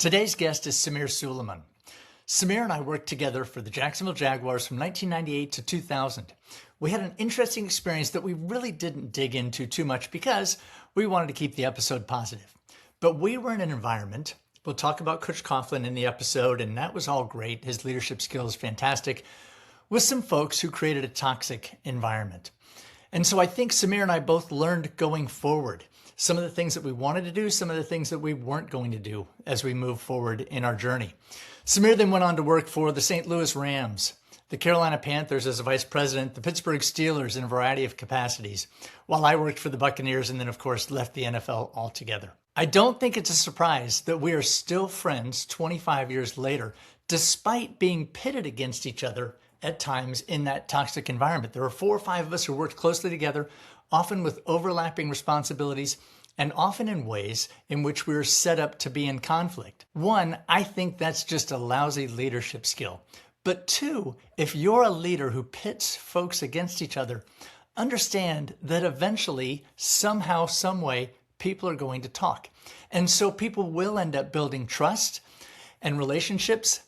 Today's guest is Samir Suleiman. Samir and I worked together for the Jacksonville Jaguars from 1998 to 2000. We had an interesting experience that we really didn't dig into too much because we wanted to keep the episode positive. But we were in an environment, we'll talk about Coach Coughlin in the episode, and that was all great. His leadership skills, fantastic, with some folks who created a toxic environment. And so I think Samir and I both learned going forward some of the things that we wanted to do, some of the things that we weren't going to do as we move forward in our journey. Samir then went on to work for the St. Louis Rams, the Carolina Panthers as a vice president, the Pittsburgh Steelers in a variety of capacities, while I worked for the Buccaneers and then, of course, left the NFL altogether. I don't think it's a surprise that we are still friends 25 years later, despite being pitted against each other at times in that toxic environment. There were 4 or 5 of us who worked closely together, often with overlapping responsibilities, and often in ways in which we were set up to be in conflict. One, I think that's just a lousy leadership skill. But two, if you're a leader who pits folks against each other, understand that eventually, somehow, some way, people are going to talk. And so people will end up building trust and relationships,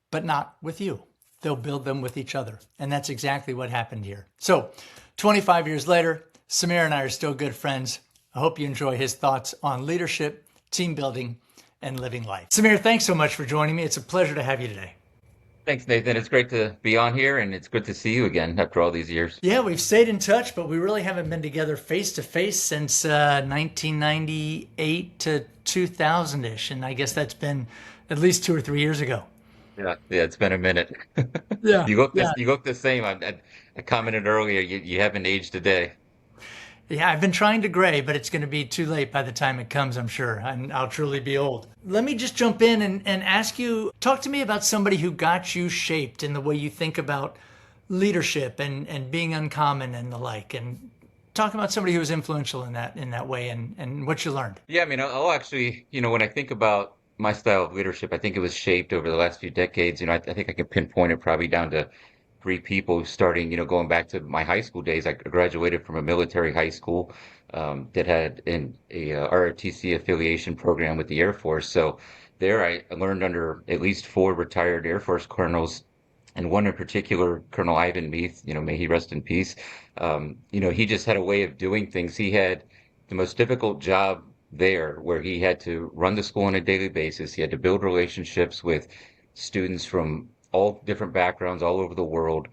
but not with you. They'll build them with each other. And that's exactly what happened here. So 25 years later, Samir and I are still good friends. I hope you enjoy his thoughts on leadership, team building, and living life. Samir, thanks so much for joining me. It's a pleasure to have you today. Thanks, Nathan. It's great to be on here, and it's good to see you again after all these years. Yeah, we've stayed in touch, but we really haven't been together face to face since 1998 to 2000-ish. And I guess that's been at least 2 or 3 years ago. Yeah, it's been a minute. Yeah, You look yeah. you look the same. I commented earlier. You haven't aged a day. Yeah, I've been trying to gray, but it's going to be too late by the time it comes, I'm sure, and I'll truly be old. Let me just jump in and ask you, talk to me about somebody who got you shaped in the way you think about leadership and being uncommon and the like, and talk about somebody who was influential in that way and what you learned. Yeah, I mean, I'll actually, when I think about my style of leadership, I think it was shaped over the last few decades. I think I can pinpoint it probably down to 3 people, starting, going back to my high school days. I graduated from a military high school that had a ROTC affiliation program with the Air Force. So there I learned under at least 4 retired Air Force colonels, and one in particular, Colonel Ivan Meath, may he rest in peace. He just had a way of doing things. He had the most difficult job there, where he had to run the school on a daily basis. He had to build relationships with students from all different backgrounds all over the world.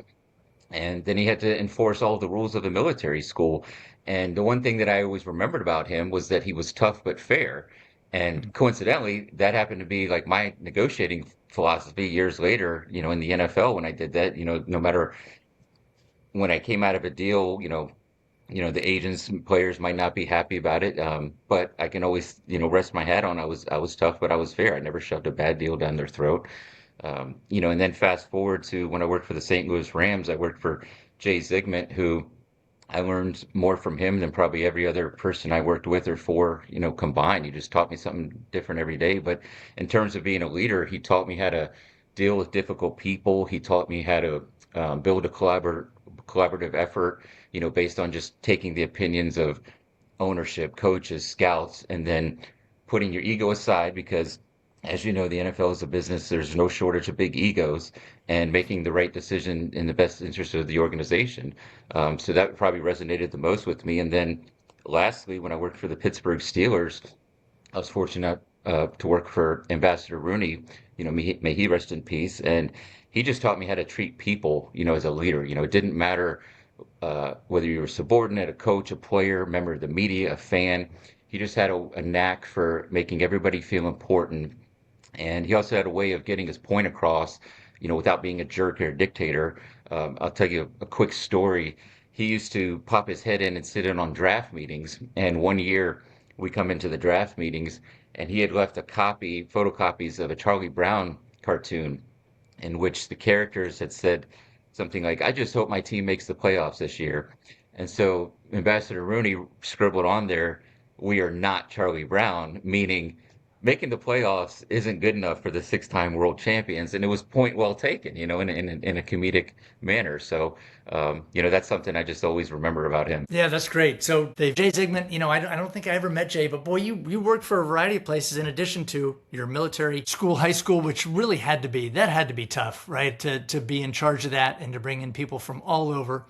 And then he had to enforce all the rules of the military school. And the one thing that I always remembered about him was that he was tough but fair. And coincidentally, that happened to be like my negotiating philosophy years later, in the NFL when I did that. No matter when I came out of a deal, the agents and players might not be happy about it, but I can always, rest my hat on I was tough, but I was fair. I never shoved a bad deal down their throat. And then fast forward to when I worked for the St. Louis Rams. I worked for Disagreement, who I learned more from him than probably every other person I worked with or for, combined. He just taught me something different every day. But in terms of being a leader, he taught me how to deal with difficult people. He taught me how to build a collaborative effort, based on just taking the opinions of ownership, coaches, scouts, and then putting your ego aside, because as you know, the NFL is a business. There's no shortage of big egos, and making the right decision in the best interest of the organization. So that probably resonated the most with me. And then lastly, when I worked for the Pittsburgh Steelers, I was fortunate to work for Ambassador Rooney. May he rest in peace. And he just taught me how to treat people, as a leader. It didn't matter whether you were a subordinate, a coach, a player, member of the media, a fan. He just had a knack for making everybody feel important. And he also had a way of getting his point across, without being a jerk or a dictator. I'll tell you a quick story. He used to pop his head in and sit in on draft meetings. And one year we come into the draft meetings, and he had left photocopies of a Charlie Brown cartoon in which the characters had said something like, "I just hope my team makes the playoffs this year." And so Ambassador Rooney scribbled on there, "We are not Charlie Brown," meaning making the playoffs isn't good enough for the six-time world champions, and it was point well taken, in a comedic manner. So, that's something I just always remember about him. Yeah, that's great. So Dave, Jay Zygmunt, I don't think I ever met Jay, but boy, you worked for a variety of places in addition to your military school, high school, which really had to be tough, right? To be in charge of that and to bring in people from all over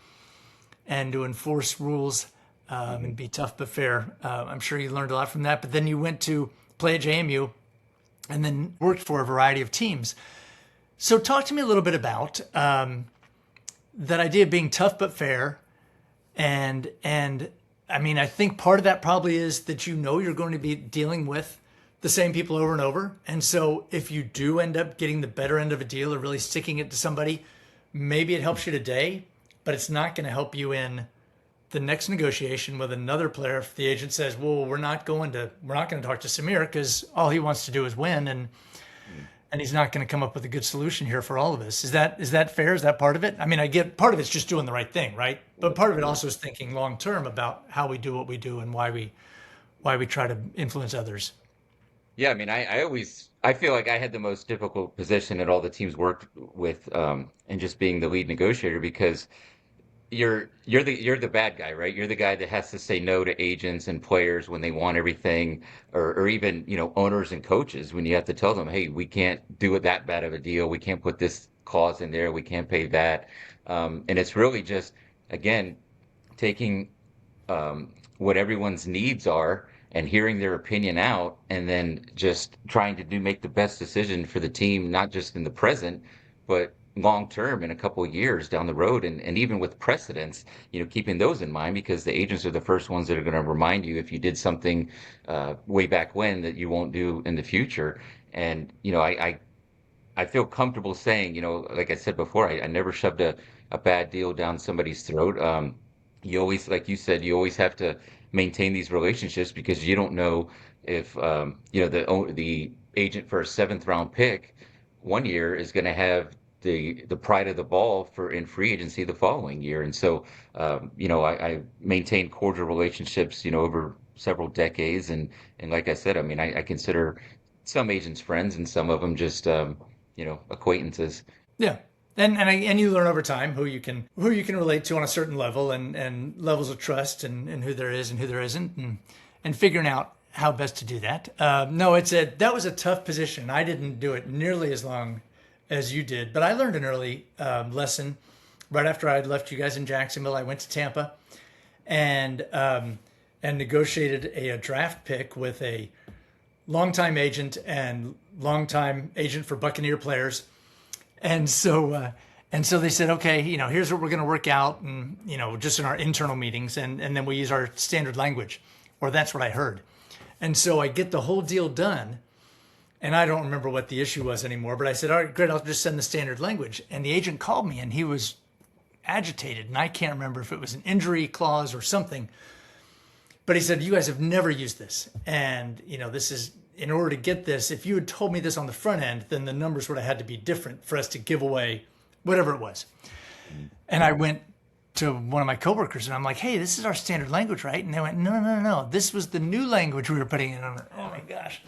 and to enforce rules and be tough but fair. I'm sure you learned a lot from that. But then you went to play at JMU and then worked for a variety of teams. So talk to me a little bit about that idea of being tough but fair. And I mean, I think part of that probably is that you're going to be dealing with the same people over and over. And so if you do end up getting the better end of a deal or really sticking it to somebody, maybe it helps you today, but it's not going to help you in the next negotiation with another player. If the agent says, well, we're not going to talk to Samir because all he wants to do is win. And he's not going to come up with a good solution here for all of us. Is that fair? Is that part of it? I mean, I get part of it's just doing the right thing, right? But part of it also is thinking long term about how we do what we do and why we try to influence others. Yeah, I mean, I feel like I had the most difficult position that all the teams worked with, and just being the lead negotiator because you're the bad guy, right? You're the guy that has to say no to agents and players when they want everything, or even, owners and coaches when you have to tell them, hey, we can't do it that bad of a deal. We can't put this clause in there. We can't pay that. And it's really just, again, taking what everyone's needs are and hearing their opinion out, and then just trying to make the best decision for the team, not just in the present, but long term in a couple of years down the road, and even with precedents, keeping those in mind because the agents are the first ones that are going to remind you if you did something way back when that you won't do in the future. And I feel comfortable saying, like I said before, I never shoved a bad deal down somebody's throat. You always, like you said, you always have to maintain these relationships because you don't know if the agent for a seventh round pick one year is going to have the pride of the ball for in free agency the following year. And so, I maintained cordial relationships, over several decades. And like I said, I mean, I consider some agents friends and some of them just, acquaintances. Yeah. And you learn over time who you can relate to on a certain level and levels of trust and who there is and who there isn't and figuring out how best to do that. No, that was a tough position. I didn't do it nearly as long as you did, but I learned an early lesson right after I had left you guys in Jacksonville. I went to Tampa and negotiated a draft pick with a longtime agent and longtime agent for Buccaneer players. And so they said, okay, here's what we're going to work out, and just in our internal meetings, and then we use our standard language, or that's what I heard. And so I get the whole deal done, and I don't remember what the issue was anymore. But I said, all right, great, I'll just send the standard language. And the agent called me, and he was agitated, and I can't remember if it was an injury clause or something. But he said, you guys have never used this, and this is. In order to get this, if you had told me this on the front end, then the numbers would have had to be different for us to give away whatever it was. And I went to one of my coworkers and I'm like, hey, this is our standard language, right? And they went, no. This was the new language we were putting in. I'm like, oh my gosh.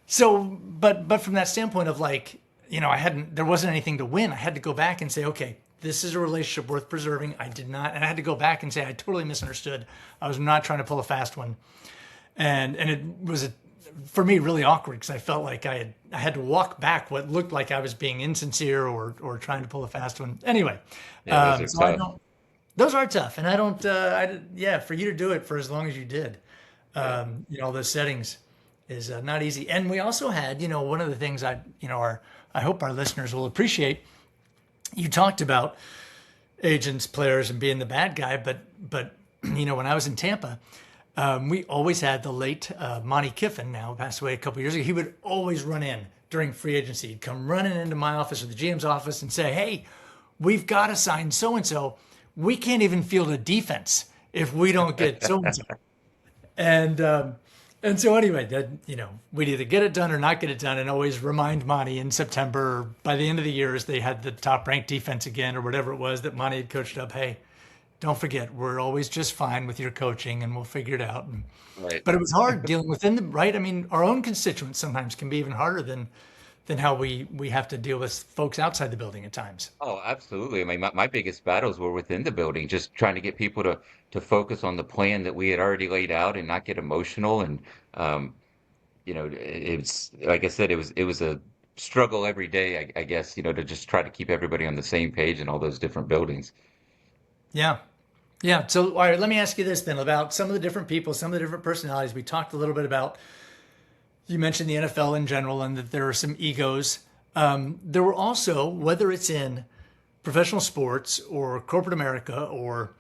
So, but from that standpoint of like, there wasn't anything to win. I had to go back and say, okay, this is a relationship worth preserving. I did not, and I had to go back and say, I totally misunderstood. I was not trying to pull a fast one. And it was for me really awkward because I felt like I had to walk back what looked like I was being insincere or trying to pull a fast one. Anyway, Yeah, those are tough. those are tough, and I don't. For you to do it for as long as you did, Yeah. all those settings is not easy. And we also had, one of the things I hope our listeners will appreciate. You talked about agents, players, and being the bad guy, but when I was in Tampa. We always had the late Monty Kiffin, now passed away a couple years ago. He would always run in during free agency. He'd come running into my office or the GM's office and say, hey, we've got to sign so-and-so. We can't even field a defense if we don't get so-and-so. And so anyway, we'd either get it done or not get it done, and always remind Monty in September, or by the end of the year, as they had the top-ranked defense again or whatever it was that Monty had coached up, hey, don't forget, we're always just fine with your coaching and we'll figure it out. Right. But it was hard dealing within the right. I mean, our own constituents sometimes can be even harder than how we have to deal with folks outside the building at times. Oh, absolutely. I mean, my biggest battles were within the building, just trying to get people to focus on the plan that we had already laid out and not get emotional. And um, it's like I said, it was a struggle every day, I guess, to just try to keep everybody on the same page in all those different buildings. Yeah. Yeah. So, all right, let me ask you this then about some of the different people, some of the different personalities. We talked a little bit about, you mentioned the NFL in general and that there are some egos. There were also, whether it's in professional sports or corporate America or,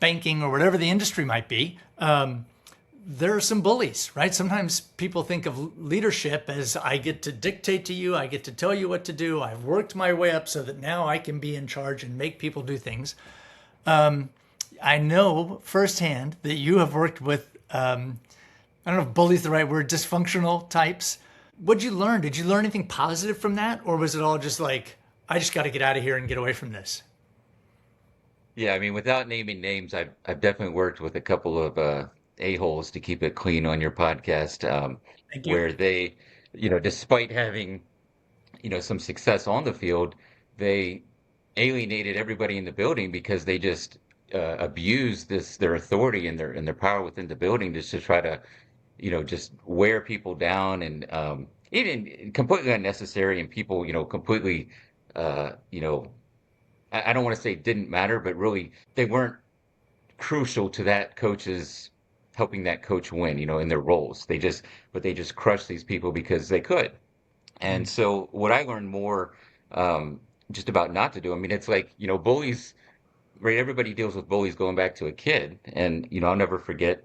banking or whatever the industry might be, there are some bullies, right? Sometimes people think of leadership as I get to dictate to you, I get to tell you what to do. I've worked my way up so that now I can be in charge and make people do things. I know firsthand that you have worked with, I don't know if bully's the right word, dysfunctional types. What'd you learn? Did you learn anything positive from that? Or was it all just like, I just got to get out of here and get away from this? Yeah, I mean, without naming names, I've definitely worked with a couple of a-holes to keep it clean on your podcast, Thank you. where they, despite having, some success on the field, they alienated everybody in the building because they just abused their authority and their power within the building just to try to, just wear people down and even completely unnecessary and people, completely, I don't want to say didn't matter, but really they weren't crucial to that coach's helping that coach win, in their roles. But they just crushed these people because they could. And Mm. so what I learned more just about not to do, I mean, it's like, bullies, right? Everybody deals with bullies going back to a kid. And, I'll never forget,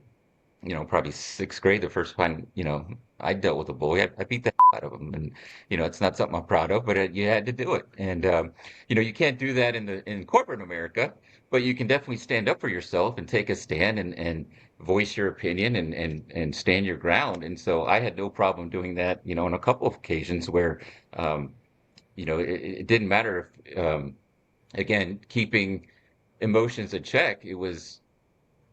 probably sixth grade, the first time, I dealt with a bully. I beat the out of him. And, it's not something I'm proud of, but you had to do it. And, you can't do that in corporate America, but you can definitely stand up for yourself and take a stand and voice your opinion and stand your ground. And so I had no problem doing that, on a couple of occasions where, um, it didn't matter if, again, keeping emotions in check. There's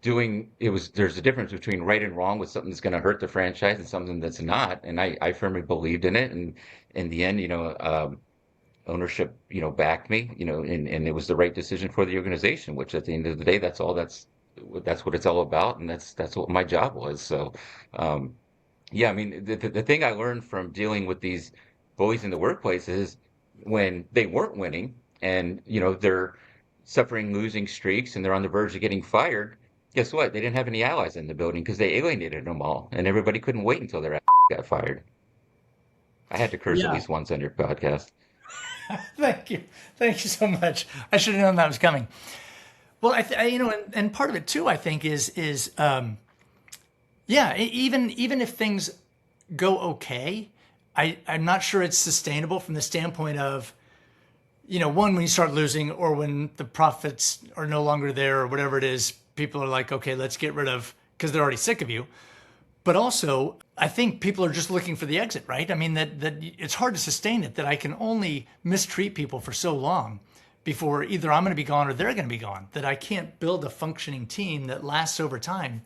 a difference between right and wrong with something that's going to hurt the franchise and something that's not. And I firmly believed in it. And in the end, ownership, backed me, and it was the right decision for the organization, which at the end of the day, that's what it's all about. And that's what my job was. So, um, yeah, I mean, the thing I learned from dealing with these bullies in the workplace is when they weren't winning and, they're suffering losing streaks and they're on the verge of getting fired, guess what? They didn't have any allies in the building because they alienated them all and everybody couldn't wait until their ass got fired. I had to curse at Yeah. least once on your podcast. Thank you. Thank you so much. I should have known that was coming. Well, and part of it too, I think yeah, even if things go okay, I'm not sure it's sustainable from the standpoint of, one, when you start losing or when the profits are no longer there or whatever it is, people are like, okay, let's get rid of, because they're already sick of you. But also, I think people are just looking for the exit, right? I mean, that it's hard to sustain it, that I can only mistreat people for so long before either I'm going to be gone or they're going to be gone, that I can't build a functioning team that lasts over time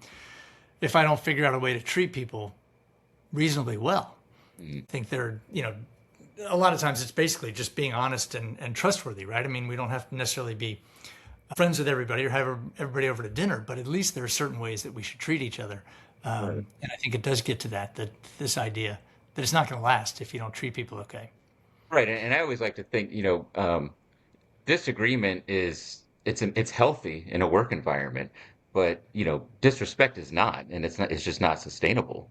if I don't figure out a way to treat people reasonably well. Mm. I think a lot of times it's basically just being honest and trustworthy, right? I mean, we don't have to necessarily be friends with everybody or have everybody over to dinner, but at least there are certain ways that we should treat each other. Right. And I think it does get to that this idea that it's not going to last if you don't treat people okay. Right. And I always like to think, disagreement it's healthy in a work environment, but disrespect is not, and it's just not sustainable.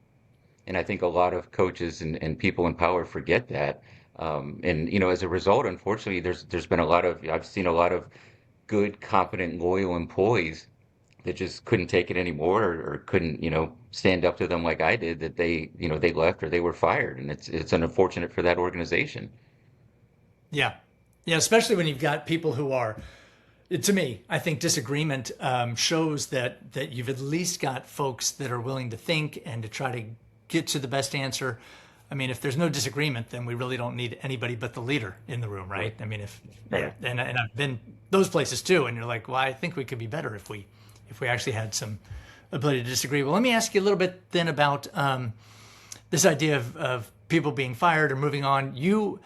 And I think a lot of coaches and people in power forget that. And as a result, unfortunately, there's been I've seen a lot of good, competent, loyal employees that just couldn't take it anymore or couldn't, stand up to them like I did, that they left or they were fired. And it's unfortunate for that organization. Yeah. Yeah. Especially when you've got people who are, to me, I think disagreement shows that you've at least got folks that are willing to think and to try to get to the best answer. I mean, if there's no disagreement, then we really don't need anybody but the leader in the room, right? Right. I mean, if yeah, Right. and I've been those places too, and you're like, well, I think we could be better if we actually had some ability to disagree. Well, let me ask you a little bit then about this idea of people being fired or moving on. You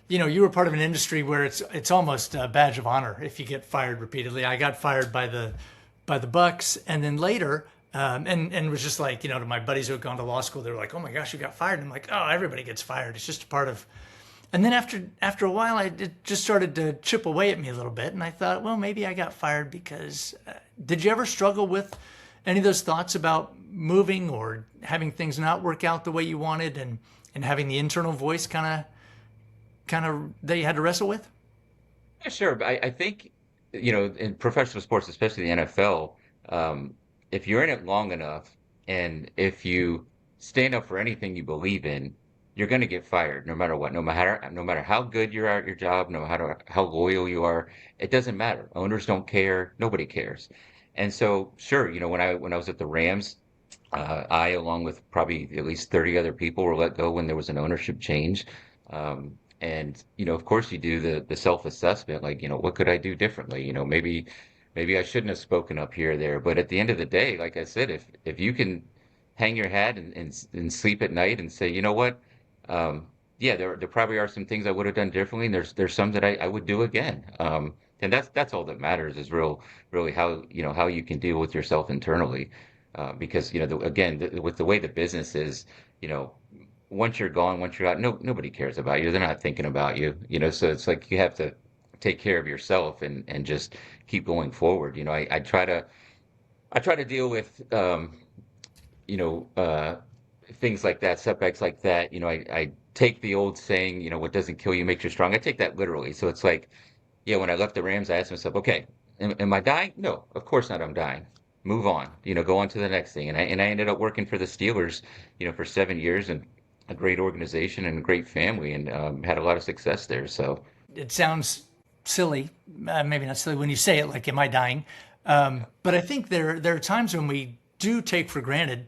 were part of an industry where it's almost a badge of honor if you get fired repeatedly. I got fired by the Bucks, and then later, and it was just like, to my buddies who had gone to law school, they were like, "Oh my gosh, you got fired!" And I'm like, "Oh, everybody gets fired. It's just a part of." And then after a while, it just started to chip away at me a little bit, and I thought, well, maybe I got fired because. Did you ever struggle with any of those thoughts about moving or having things not work out the way you wanted, and having the internal voice kind of that you had to wrestle with? Yeah, sure. But I think, in professional sports, especially the NFL, if you're in it long enough and if you stand up for anything you believe in, you're going to get fired no matter what, no matter how good you are at your job, no matter how loyal you are, it doesn't matter. Owners don't care, nobody cares. And so, sure, when I was at the Rams, I, along with probably at least 30 other people, were let go when there was an ownership change. And of course, you do the self-assessment, like, what could I do differently? Maybe I shouldn't have spoken up here or there. But at the end of the day, like I said, if you can hang your hat and sleep at night and say, you know what, yeah, there probably are some things I would have done differently, and there's some that I would do again. And that's all that matters is really how you can deal with yourself internally. Because again, with the way the business is, you know, once you're gone, once you're out, nobody cares about you. They're not thinking about you, so it's like you have to take care of yourself and just keep going forward. I try to deal with you know things like that, setbacks like that. I take the old saying, what doesn't kill you makes you strong. I take that literally. So it's like, yeah, when I left the Rams, I asked myself, okay, am I dying? No, of course not. I'm dying. Move on, go on to the next thing. And I ended up working for the Steelers, for 7 years, and a great organization and a great family, and had a lot of success there. So It sounds silly, maybe not silly when you say it, like, "Am I dying?" But I think there are times when we do take for granted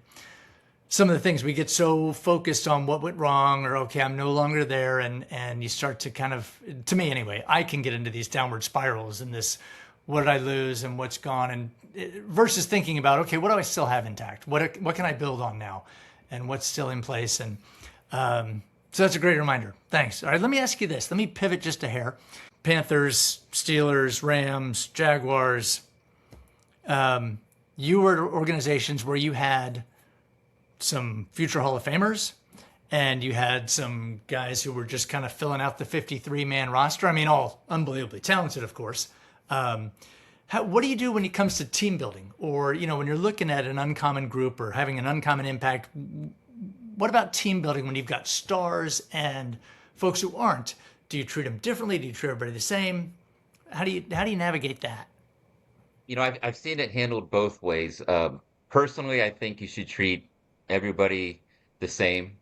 some of the things. We get so focused on what went wrong, or okay, I'm no longer there, and you start to kind of, to me anyway, I can get into these downward spirals and this, what did I lose and what's gone, and versus thinking about, okay, what do I still have intact? What can I build on now, and what's still in place? And so that's a great reminder. Thanks. All right, let me ask you this. Let me pivot just a hair. Panthers, Steelers, Rams, Jaguars. You were at organizations where you had some future Hall of Famers, and you had some guys who were just kind of filling out the 53-man roster. I mean, all unbelievably talented, of course. What do you do when it comes to team building, or when you're looking at an uncommon group or having an uncommon impact? What about team building when you've got stars and folks who aren't? Do you treat them differently? Do you treat everybody the same? How do you navigate that? I've seen it handled both ways. Personally, I think you should treat everybody the same.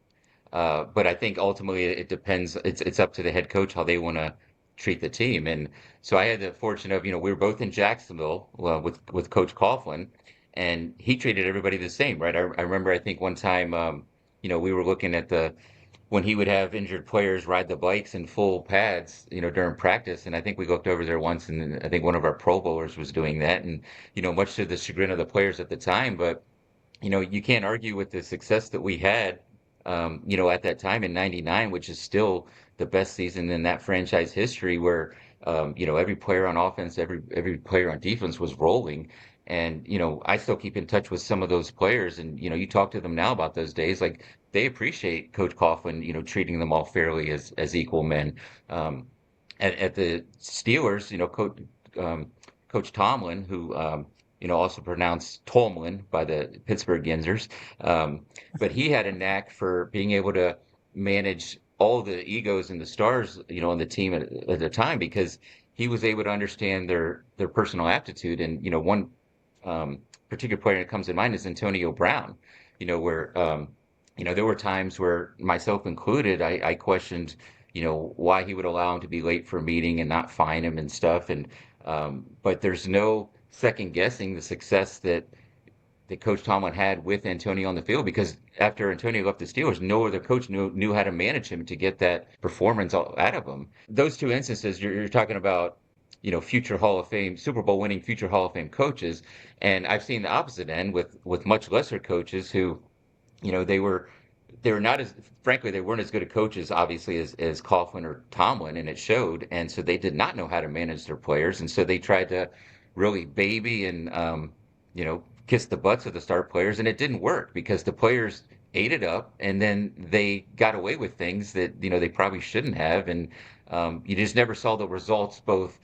But I think ultimately it depends. It's up to the head coach how they want to treat the team. And so I had the fortune of, we were both in Jacksonville, with Coach Coughlin, and he treated everybody the same, right? I remember, I think one time, we were looking at when he would have injured players ride the bikes in full pads, during practice. And I think we looked over there once, and I think one of our Pro Bowlers was doing that, and much to the chagrin of the players at the time. But you can't argue with the success that we had, at that time in '99, which is still the best season in that franchise history, where, every player on offense, every player on defense was rolling. And, I still keep in touch with some of those players, and, you talk to them now about those days, like they appreciate Coach Coughlin, treating them all fairly as equal men. Um, at the Steelers, Coach Tomlin, who, also pronounced Tomlin by the Pittsburgh Yinzers. But he had a knack for being able to manage all the egos and the stars, on the team at the time, because he was able to understand their personal aptitude. And, one particular player that comes to mind is Antonio Brown, where, there were times where, myself included, I questioned, why he would allow him to be late for a meeting and not fine him and stuff. And but there's no second guessing the success that that Coach Tomlin had with Antonio on the field, because after Antonio left the Steelers, no other coach knew how to manage him to get that performance out of him. Those two instances, you're talking about, future Hall of Fame, Super Bowl winning future Hall of Fame coaches. And I've seen the opposite end with much lesser coaches who, they were not as, frankly, they weren't as good at coaches, obviously, as Coughlin or Tomlin, and it showed. And so they did not know how to manage their players. And so they tried to really baby and, kiss the butts of the star players. And it didn't work because the players ate it up and then they got away with things that, they probably shouldn't have. And you just never saw the results both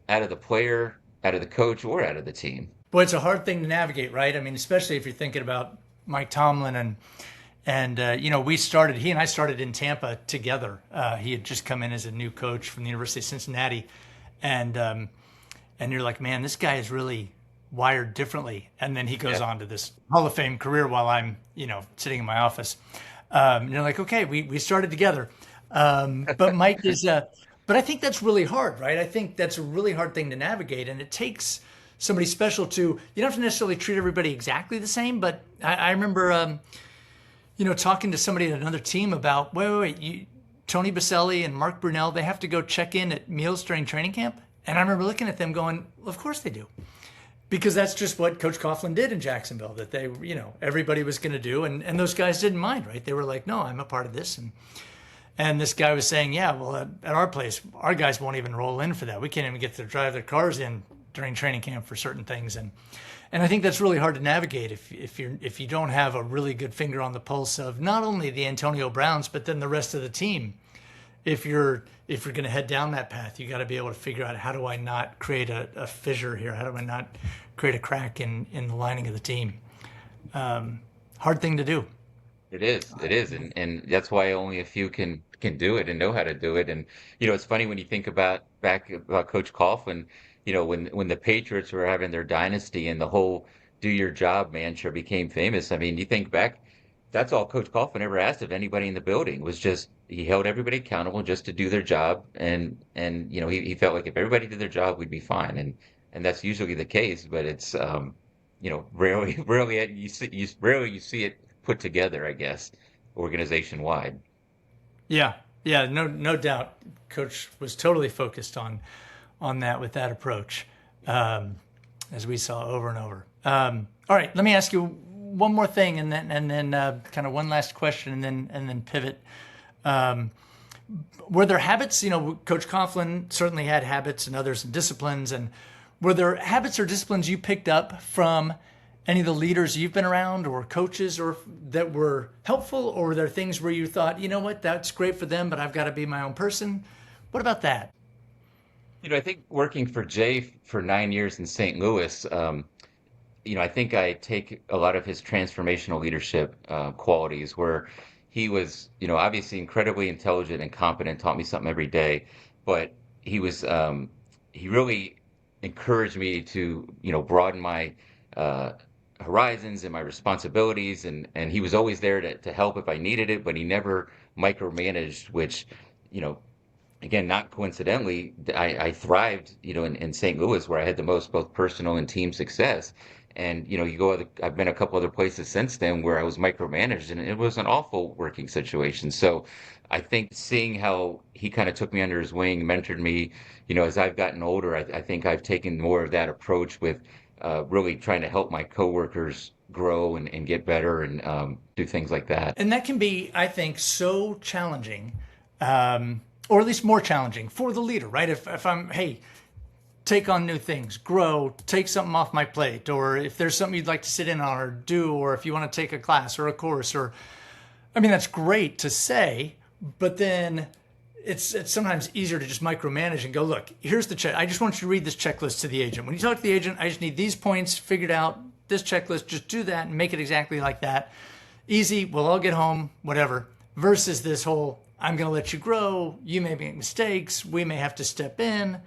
out of the player, out of the coach, or out of the team. Boy, it's a hard thing to navigate, right? I mean, especially if you're thinking about Mike Tomlin he and I started in Tampa together. He had just come in as a new coach from the University of Cincinnati, and you're like, man, this guy is really wired differently. And then he goes Yeah. on to this Hall of Fame career while I'm, sitting in my office. And you're like, okay, we started together. But Mike is, but I think that's really hard, right? I think that's a really hard thing to navigate, and it takes somebody special to. You don't have to necessarily treat everybody exactly the same, but I remember. Talking to somebody at another team about, wait, Tony Baselli and Mark Brunell, they have to go check in at meals during training camp. And I remember looking at them going, well, of course they do. Because that's just what Coach Coughlin did in Jacksonville, that they, everybody was going to do. And those guys didn't mind, right? They were like, no, I'm a part of this. And this guy was saying, yeah, well, at our place, our guys won't even roll in for that. We can't even get to drive their cars in during training camp for certain things. And I think that's really hard to navigate if you don't have a really good finger on the pulse of not only the Antonio Browns, but then the rest of the team. If you're going to head down that path, you got to be able to figure out, how do I not create a fissure here? How do I not create a crack in the lining of the team? Hard thing to do. It is, and that's why only a few can do it and know how to do it. And it's funny when you think about Coach Coughlin, when the Patriots were having their dynasty and the whole "do your job" mantra became famous. I mean, you think back, that's all Coach Coughlin ever asked of anybody in the building was just he held everybody accountable just to do their job, and he felt like if everybody did their job, we'd be fine. And that's usually the case, but it's rarely you see it put together, I guess, organization wide. Yeah, yeah, no doubt. Coach was totally focused on that with that approach, as we saw over and over. All right, let me ask you one more thing, and then kind of one last question, and then pivot. Were there habits? Coach Coughlin certainly had habits, and others disciplines. And were there habits or disciplines you picked up from any of the leaders you've been around, or coaches, or that were helpful, or were there things where you thought, you know what, that's great for them, but I've got to be my own person? What about that? I think working for Jay for 9 years in St. Louis, I think I take a lot of his transformational leadership qualities where he was, obviously incredibly intelligent and competent, taught me something every day, but he really encouraged me to, broaden my uh, horizons and my responsibilities, and he was always there to help if I needed it, but he never micromanaged, which, you know, again, not coincidentally, I thrived, in St. Louis where I had the most both personal and team success. And I've been a couple other places since then where I was micromanaged, and it was an awful working situation. So I think seeing how he kind of took me under his wing, mentored me, as I've gotten older, I think I've taken more of that approach with really trying to help my coworkers grow and get better and do things like that. And that can be, I think, so challenging, or at least more challenging for the leader, right? If I'm, hey, take on new things, grow, take something off my plate, or if there's something you'd like to sit in on or do, or if you want to take a class or a course, or, I mean, that's great to say, but then it's sometimes easier to just micromanage and go, look, here's the check. I just want you to read this checklist to the agent. When you talk to the agent, I just need these points figured out, this checklist, just do that and make it exactly like that. Easy, we'll all get home, whatever, versus this whole, I'm going to let you grow, you may make mistakes, we may have to step in.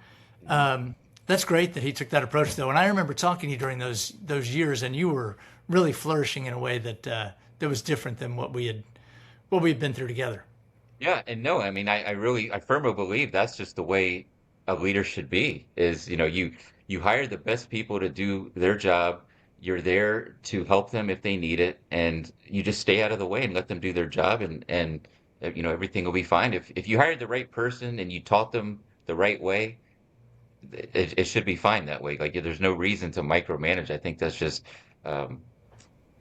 That's great that he took that approach, though. And I remember talking to you during those years, and you were really flourishing in a way that was different than what we had been through together. Yeah, and no, I mean, I firmly believe that's just the way a leader should be, is, you hire the best people to do their job, You're there to help them if they need it, and you just stay out of the way and let them do their job, and everything will be fine. If you hired the right person and you taught them the right way, it should be fine that way. Like there's no reason to micromanage. I think that's just um,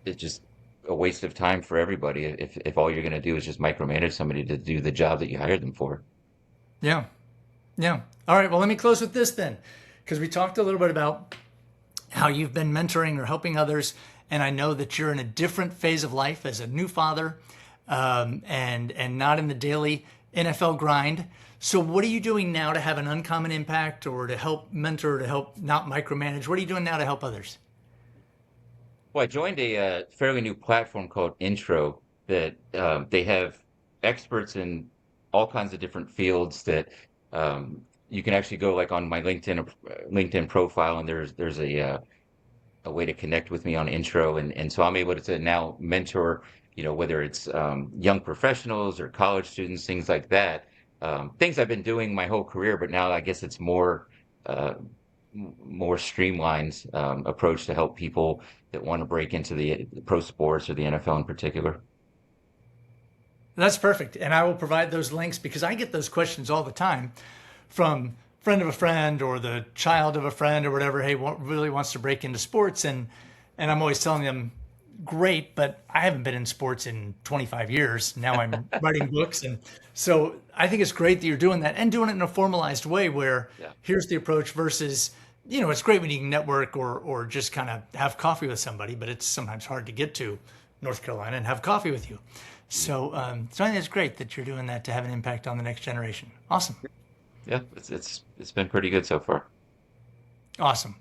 it's just a waste of time for everybody if all you're going to do is just micromanage somebody to do the job that you hired them for. Yeah. Yeah. All right. Well, let me close with this then, because we talked a little bit about how you've been mentoring or helping others. And I know that you're in a different phase of life as a new father, and not in the daily NFL grind. So what are you doing now to have an uncommon impact, or to help mentor, to help not micromanage? What are you doing now to help others? Well, I joined a fairly new platform called Intro that they have experts in all kinds of different fields that you can actually go like on my LinkedIn profile, and there's a way to connect with me on Intro, and so I'm able to now mentor, whether it's young professionals or college students, things like that. Things I've been doing my whole career, but now I guess it's uh, more streamlined approach to help people that want to break into the pro sports or the NFL in particular. That's perfect. And I will provide those links because I get those questions all the time from friend of a friend or the child of a friend or whatever. Hey, what really wants to break into sports? And I'm always telling them, great, but I haven't been in sports in 25 years. Now I'm writing books. And so I think it's great that you're doing that and doing it in a formalized way where Yeah. here's the approach versus, it's great when you can network or just kind of have coffee with somebody, but it's sometimes hard to get to North Carolina and have coffee with you. So I think it's great that you're doing that to have an impact on the next generation. Awesome. Yeah, it's been pretty good so far. Awesome.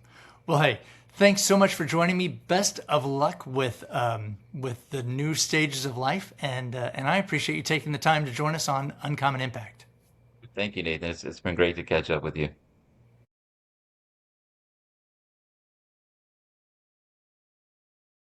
Well, hey, thanks so much for joining me. Best of luck with the new stages of life, and I appreciate you taking the time to join us on Uncommon Impact. Thank you, Nathan. It's been great to catch up with you.